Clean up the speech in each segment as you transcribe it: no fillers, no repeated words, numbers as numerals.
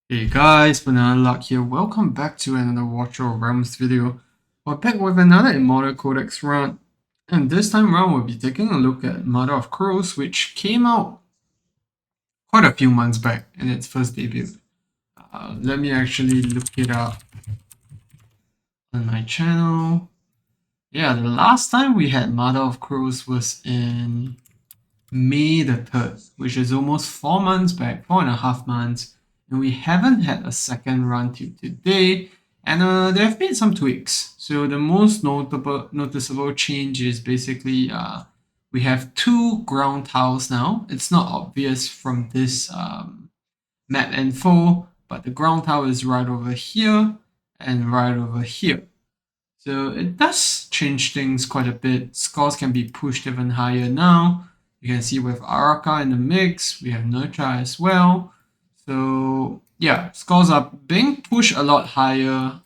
Hey guys, Banana Luck here. Welcome back to another Watcher of Realms video. We're back with another Immortal Codex run. And this time around we'll be taking a look at Mother of Crows, which came out quite a few months back in its first debut. Let me actually look it up on my channel. Yeah, the last time we had Mother of Crows was in May the 3rd, which is almost 4 months back, 4.5 months, and we haven't had a second run till today, and there have been some tweaks. So the most noticeable change is basically we have two ground tiles now. It's not obvious from this map info, but the ground tile is right over here and right over here. So it does change things quite a bit. Scores can be pushed even higher now. You can see with Araka in the mix, we have Nurcha as well. So yeah, scores are being pushed a lot higher.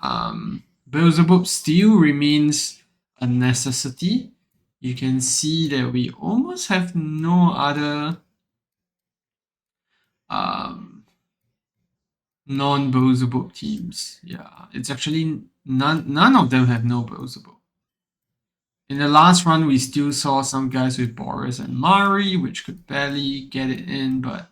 Beelzebub still remains a necessity. You can see that we almost have no other um, non-Beelzebub teams. Yeah, it's actually none of them have no Beelzebub. In the last run, we still saw some guys with Boris and Mari, which could barely get it in, but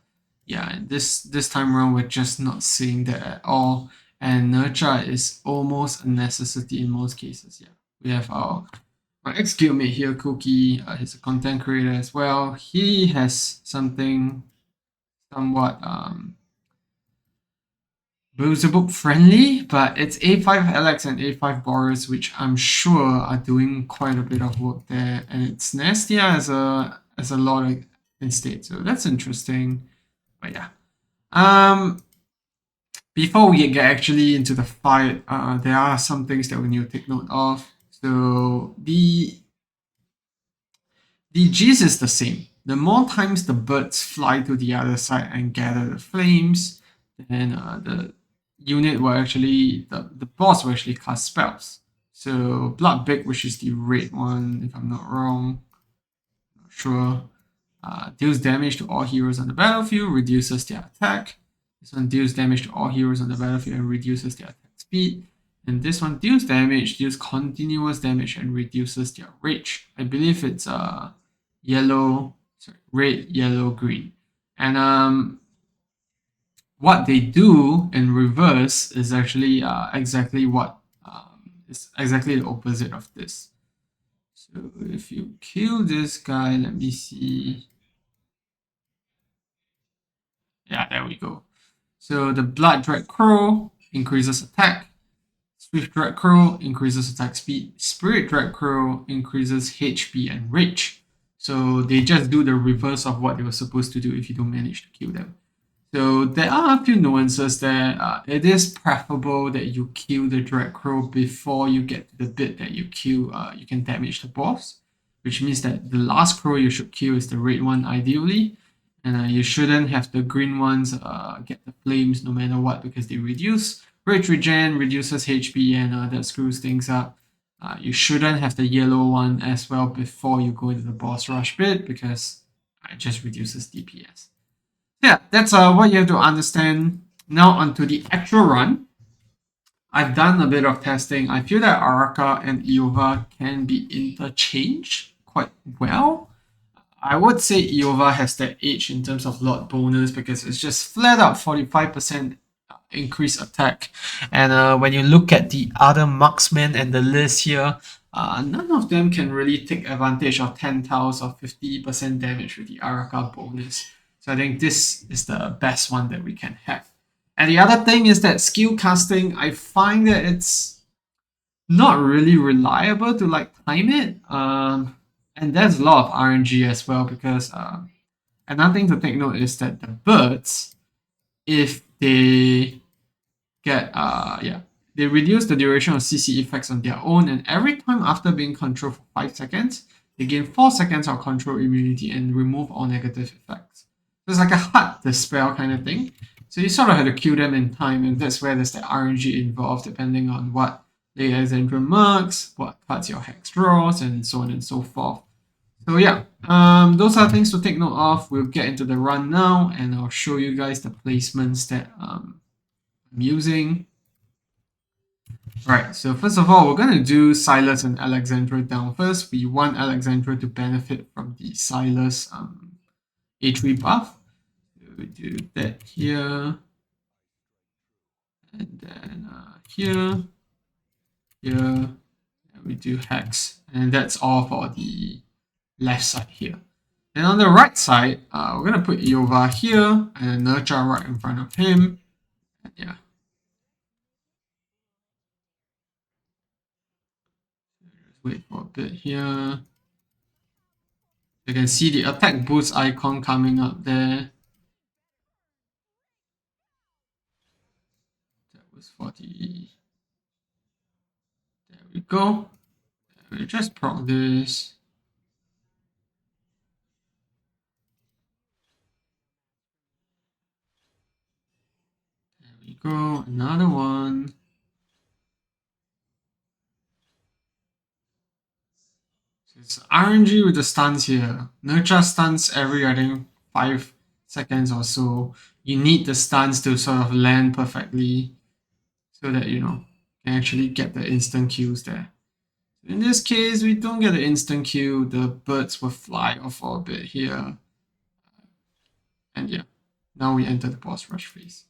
yeah, this time around, we're just not seeing that at all. And Nurture is almost a necessity in most cases. Yeah, we have our ex-guildmate here, Cookie. He's a content creator as well. He has something somewhat Beelzebub friendly, but it's A5 Alex and A5 Boris, which I'm sure are doing quite a bit of work there, and it's Nastia as a lot instead. So that's interesting. But yeah. Before we get actually into the fight, there are some things that we need to take note of. So the gist is the same. The more times the birds fly to the other side and gather the flames, then the unit will actually, the boss will actually cast spells. So Bloodbig, which is the red one, if I'm not wrong, not sure, deals damage to all heroes on the battlefield, reduces their attack. This one deals damage to all heroes on the battlefield and reduces their attack speed. And this one deals damage, deals continuous damage and reduces their rage. I believe it's red, yellow, green. And what they do in reverse is actually exactly what is exactly the opposite of this. So if you kill this guy, let me see. Yeah, there we go. So the Blood Dread Crow increases attack. Swift Dread Crow increases attack speed. Spirit Dread Crow increases HP and rage. So they just do the reverse of what they were supposed to do if you don't manage to kill them. So there are a few nuances there. It is preferable that you kill the Dread Crow before you get to the bit that you kill. You can damage the boss, which means that the last crow you should kill is the red one ideally, and you shouldn't have the green ones get the flames no matter what because they reduce rage regen, reduces HP, and that screws things up. You shouldn't have the yellow one as well before you go into the boss rush bit because it just reduces DPS. Yeah, that's what you have to understand. Now onto the actual run. I've done a bit of testing. I feel that Araka and Iova can be interchanged quite well. I would say Iova has that edge in terms of lot bonus because it's just flat out 45% increased attack. And when you look at the other marksmen and the list here, none of them can really take advantage of 10 tiles or 50% damage with the Araka bonus. So I think this is the best one that we can have. And the other thing is that skill casting, I find that it's not really reliable to like time it. And there's a lot of RNG as well because another thing to take note is that the birds, if they get they reduce the duration of CC effects on their own, and every time after being controlled for 5 seconds, they gain 4 seconds of control immunity and remove all negative effects. So it's like a hard dispel kind of thing. So you sort of have to kill them in time, and that's where there's the RNG involved, depending on what the Alexandra marks, what cards your hex draws, and so on and so forth. So yeah, those are things to take note of. We'll get into the run now, and I'll show you guys the placements that I'm using. Right, so first of all, we're going to do Silas and Alexandra down first. We want Alexandra to benefit from the Silas A3 buff. So we do that here, and then here, and we do hex, and that's all for the left side here. And on the right side, we're going to put Iova here, and nurture right in front of him, and yeah. Just wait for a bit here. You can see the attack boost icon coming up there. That was for the... There we go. We just proc this. There we go. Another one. So it's RNG with the stuns here. Nurture stuns every, I think, 5 seconds or so. You need the stuns to sort of land perfectly so that, you know, you can actually get the instant kills there. In this case, we don't get an instant kill. The birds will fly off for a bit here. And yeah, now we enter the boss rush phase.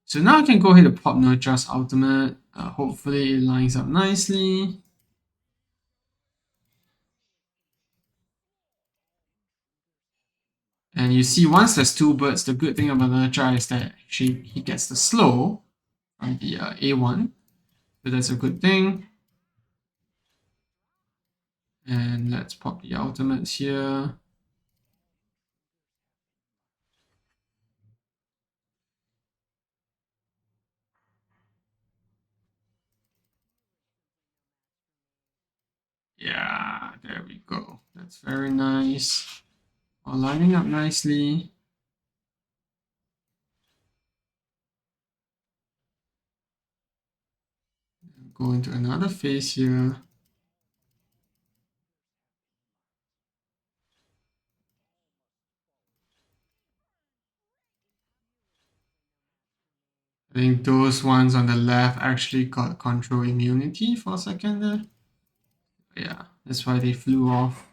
So now I can go ahead and pop Nurture's ultimate. Hopefully it lines up nicely. And you see once there's 2 birds, the good thing about Nurture is that he gets the slow from the A1. So that's a good thing. And let's pop the ultimates here. Yeah, there we go. That's very nice. All lining up nicely. Go into another phase here. I think those ones on the left actually got control immunity for a second there. Yeah, that's why they flew off.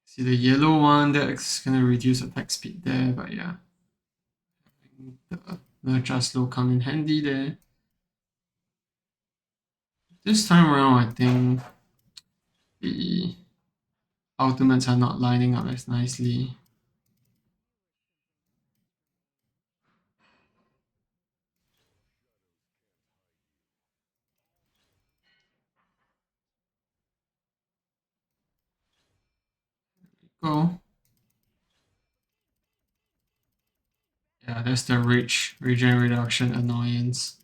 See the yellow one, that's gonna reduce attack speed there, but yeah. The nurture slow come in handy there. This time around, I think the ultimates are not lining up as nicely. Go. Yeah, that's the regen reduction annoyance.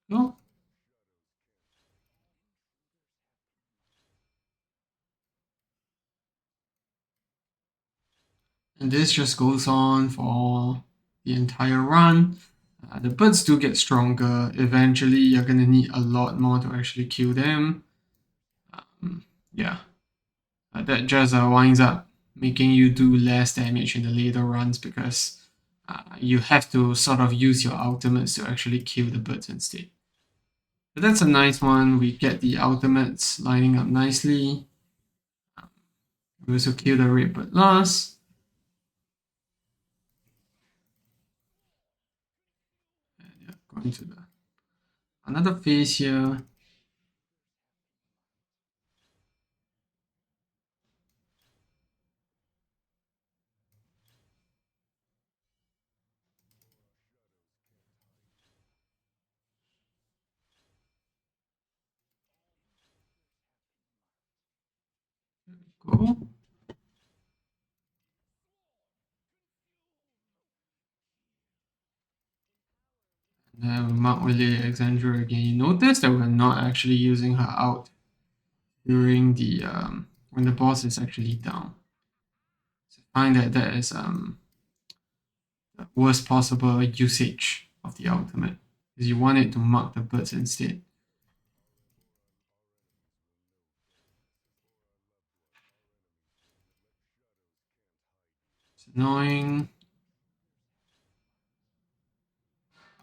Go. And this just goes on for the entire run. The birds do get stronger. Eventually, you're going to need a lot more to actually kill them. Yeah, that just winds up making you do less damage in the later runs because you have to sort of use your ultimates to actually kill the birds instead. But that's a nice one. We get the ultimates lining up nicely. We also kill the red bird last. And yeah, going to the another phase here. Go. Mark Willie Alexandra again. You notice that we're not actually using her out during the when the boss is actually down. So I find that that is the worst possible usage of the ultimate, because you want it to mark the birds instead. It's annoying.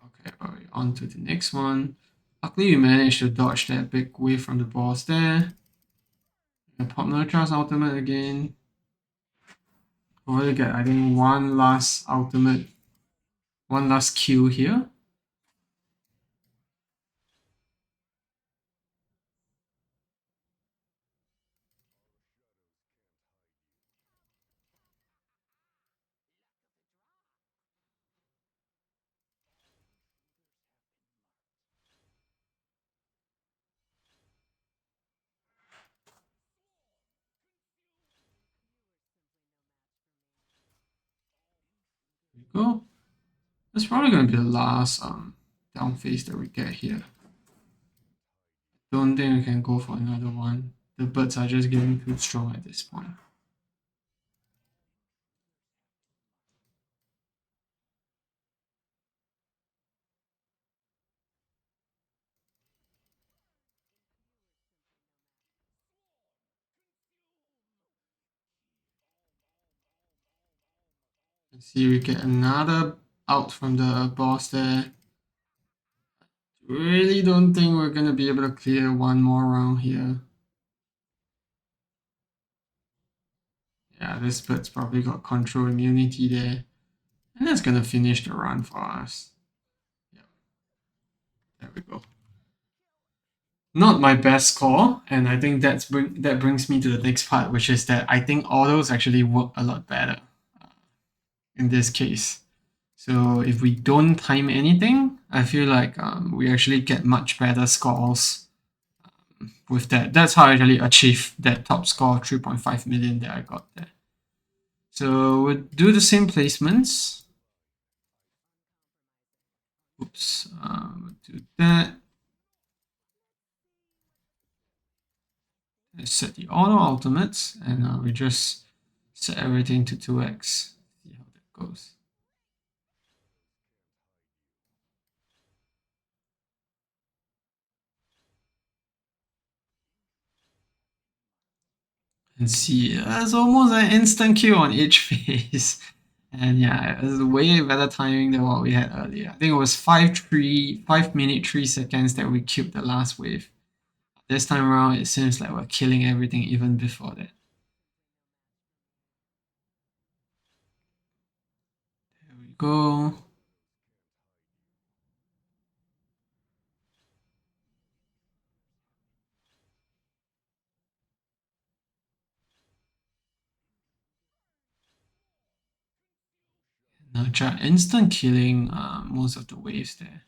Okay, alright, on to the next one. Luckily, we managed to dodge that big wave from the boss there. And pop no trust ultimate again. We'll get, I think, one last ultimate, one last kill here. There we go. That's probably going to be the last down phase that we get here. Don't think we can go for another one. The birds are just getting too strong at this point. Let's see, we get another out from the boss there. Really don't think we're going to be able to clear one more round here. Yeah, this bird's probably got control immunity there. And that's going to finish the run for us. Yep. There we go. Not my best score, and I think that brings me to the next part, which is that I think autos actually work a lot better in this case. So if we don't time anything, I feel like we actually get much better scores with that. That's how I actually achieved that top score, 3.5 million that I got there. So we'll do the same placements. Oops, we'll do that. Let's set the auto ultimates, and we just set everything to 2x. See how that goes. And see, it's almost an instant kill on each phase. And yeah, it was way better timing than what we had earlier. I think it was 5 minute 3 seconds that we killed the last wave. This time around, it seems like we're killing everything even before that. There we go. Now try instant killing most of the waves there.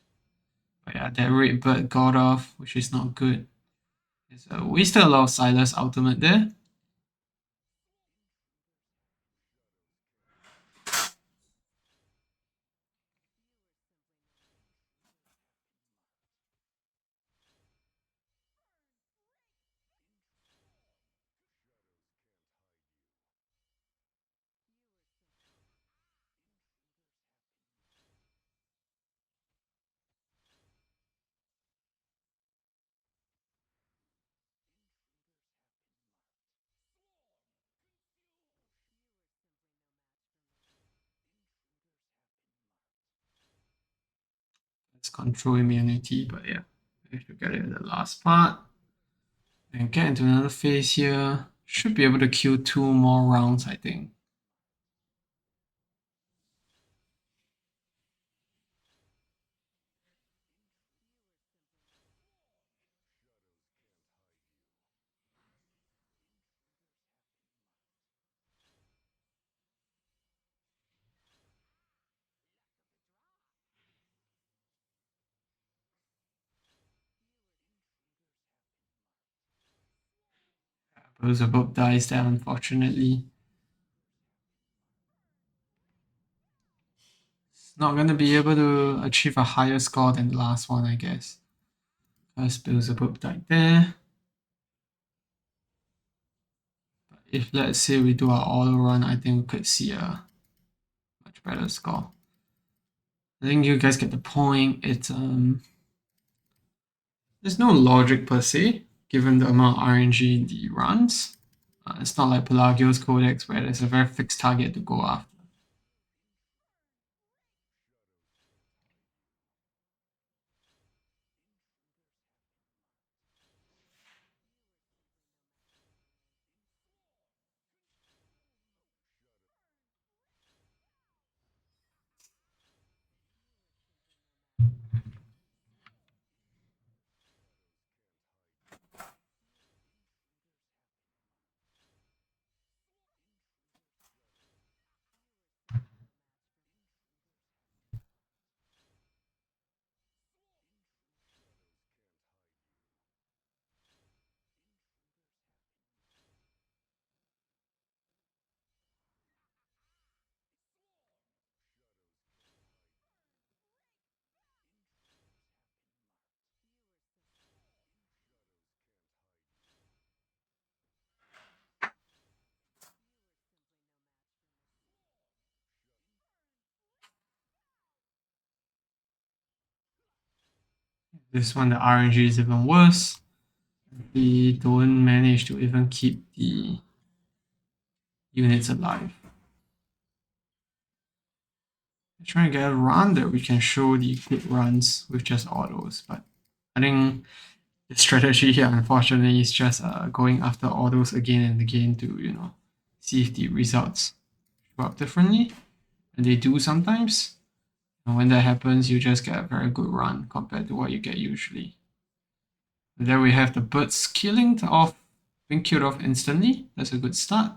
But yeah, that red bird got off, which is not good. So we still allow Silas ultimate there. Let's control immunity, but yeah, we have to get it in the last part. And get into another phase here. Should be able to kill 2 more rounds, I think. Beelzebub dies there, unfortunately. It's not going to be able to achieve a higher score than the last one, I guess. Because Beelzebub died there. But if let's say we do our auto run, I think we could see a much better score. I think you guys get the point. It's there's no logic per se, given the amount of RNG in the runs. It's not like Pelagio's Codex where there's a very fixed target to go after. This one, the RNG is even worse. We don't manage to even keep the units alive. I'm trying to get a run that we can show the quick runs with just autos, but I think the strategy here, unfortunately, is just going after autos again and again to, see if the results show up differently. And they do sometimes. And when that happens, you just get a very good run compared to what you get usually. And there we have the birds killing off, being killed off instantly. That's a good start.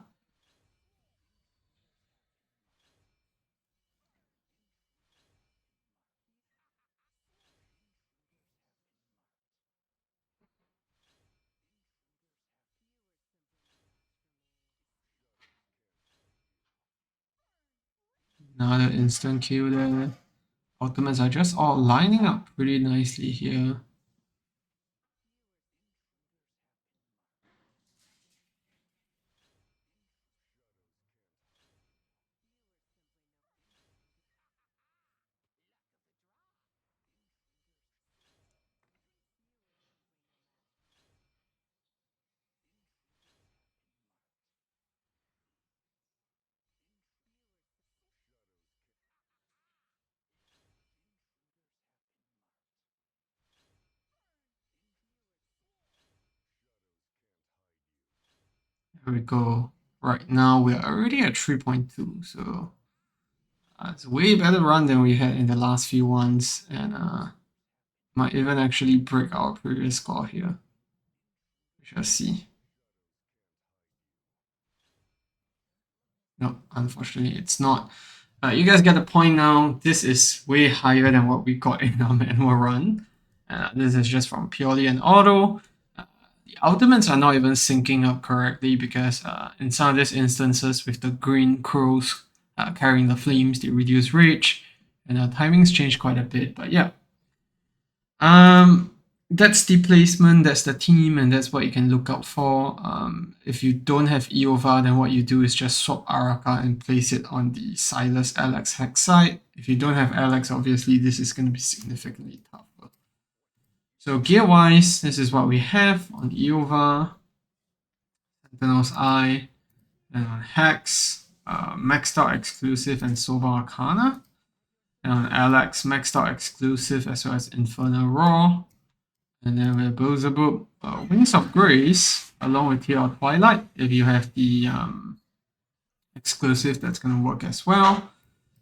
Another instant kill there. Ultimates are just all lining up pretty nicely here. There we go. Right now we're already at 3.2, so it's a way better run than we had in the last few ones, and might even actually break our previous score here. We shall see. No, unfortunately, it's not. You guys get the point now. This is way higher than what we got in our manual run. This is just from purely an auto. The ultimates are not even syncing up correctly because in some of these instances with the green crows carrying the flames, they reduce rage, and timings change quite a bit. But yeah, that's the placement, that's the team, and that's what you can look out for. If you don't have Eova, then what you do is just swap Araka and place it on the Silas Alex hex side. If you don't have Alex, obviously this is going to be significantly tougher. So gear-wise, this is what we have on Eova, Sentinel's Eye, and on Hex, Maxed Out Exclusive and Sober Arcana. And on Alex, Maxed Out Exclusive as well as Infernal Raw. And then we have Beelzebub, Wings of Grace, along with Tear of Twilight. If you have the exclusive, that's going to work as well.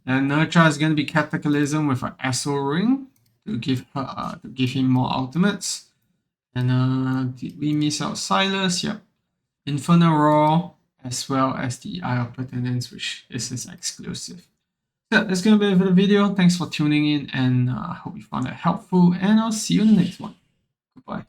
And Nurture is going to be Cataclysm with an Esso Ring to give him more ultimates. And did we miss out Silas? Yep. Infernal Raw, as well as the Eye of Pertinence, which is his exclusive. So that's going to be it for the video. Thanks for tuning in, and I hope you found it helpful, and I'll see you in the next one. Goodbye.